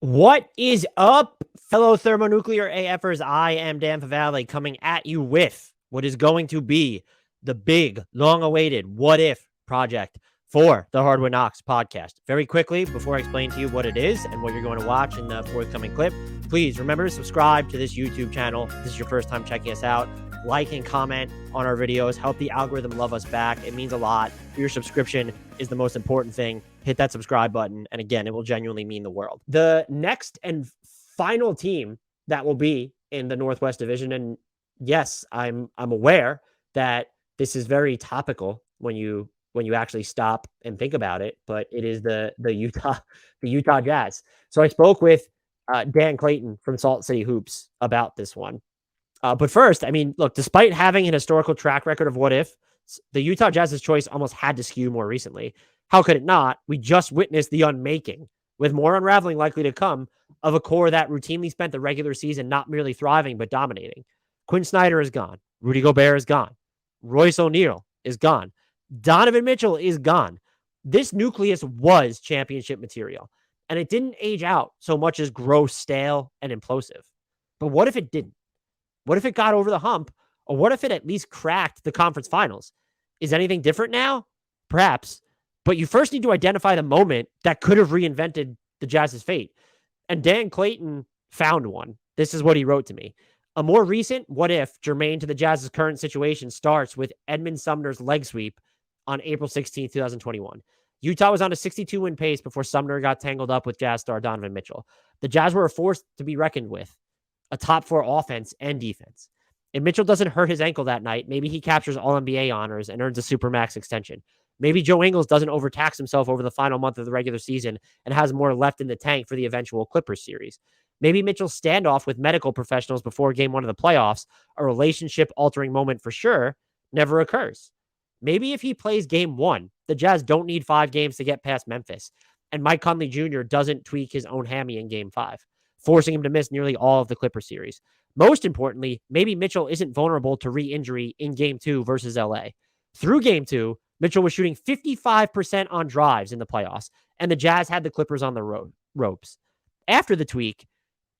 What is up, fellow thermonuclear AFers? I am Dan Favale coming at you with what is going to be the big, long-awaited What If project for the Hardwood Knocks podcast. Very quickly, before I explain to you what it is and what you're going to watch in the forthcoming clip, please remember to subscribe to this YouTube channel. If this is your first time checking us out. Like and comment on our videos. Help the algorithm love us back. It means a lot. Your subscription is the most important thing. Hit that subscribe button. And again, it will genuinely mean the world. The next and final team that will be in the Northwest Division. And yes, I'm aware that this is very topical when you actually stop and think about it, but it is the Utah Jazz. So I spoke with Dan Clayton from Salt City Hoops about this one. But first, I mean, look, despite having an historical track record of what if, the Utah Jazz's choice almost had to skew more recently. How could it not? We just witnessed the unmaking, with more unraveling likely to come, of a core that routinely spent the regular season not merely thriving, but dominating. Quinn Snyder is gone. Rudy Gobert is gone. Royce O'Neal is gone. Donovan Mitchell is gone. This nucleus was championship material, and it didn't age out so much as grow stale and implosive. But what if it didn't? What if it got over the hump? Or what if it at least cracked the conference finals? Is anything different now? Perhaps. But you first need to identify the moment that could have reinvented the Jazz's fate. And Dan Clayton found one. This is what he wrote to me. A more recent what if germane to the Jazz's current situation starts with Edmund Sumner's leg sweep on April 16, 2021. Utah was on a 62-win pace before Sumner got tangled up with Jazz star Donovan Mitchell. The Jazz were a force to be reckoned with. A top 4 offense and defense. If Mitchell doesn't hurt his ankle that night, maybe he captures All-NBA honors and earns a Supermax extension. Maybe Joe Ingles doesn't overtax himself over the final month of the regular season and has more left in the tank for the eventual Clippers series. Maybe Mitchell's standoff with medical professionals before game 1 of the playoffs, a relationship-altering moment for sure, never occurs. Maybe if he plays game 1, the Jazz don't need 5 games to get past Memphis, and Mike Conley Jr. doesn't tweak his own hammy in game 5. Forcing him to miss nearly all of the Clipper series. Most importantly, maybe Mitchell isn't vulnerable to re-injury in Game 2 versus LA. Through Game 2, Mitchell was shooting 55% on drives in the playoffs, and the Jazz had the Clippers on the ropes. After the tweak,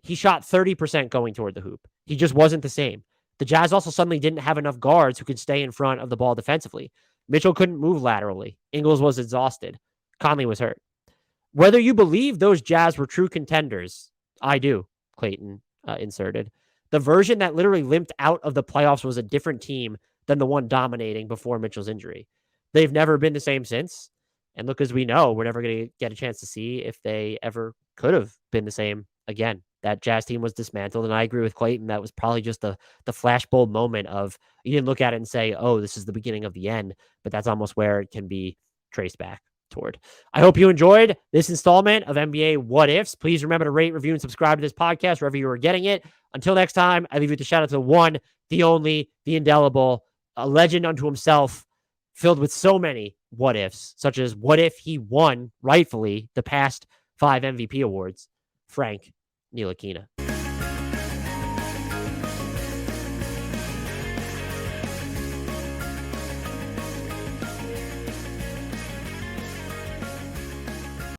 he shot 30% going toward the hoop. He just wasn't the same. The Jazz also suddenly didn't have enough guards who could stay in front of the ball defensively. Mitchell couldn't move laterally. Ingles was exhausted. Conley was hurt. Whether you believe those Jazz were true contenders, I do, Clayton inserted. The version that literally limped out of the playoffs was a different team than the one dominating before Mitchell's injury. They've never been the same since. And look, as we know, we're never going to get a chance to see if they ever could have been the same again. That Jazz team was dismantled. And I agree with Clayton. That was probably just the flashbulb moment of, you didn't look at it and say, oh, this is the beginning of the end. But that's almost where it can be traced back toward. I hope you enjoyed this installment of NBA What Ifs. Please remember to rate, review, and subscribe to this podcast wherever you are getting it. Until next time, I leave you with a shout out to the one, the only, the indelible, a legend unto himself, filled with so many what ifs, such as what if he won rightfully the past 5 MVP awards, Frank Ntilikina.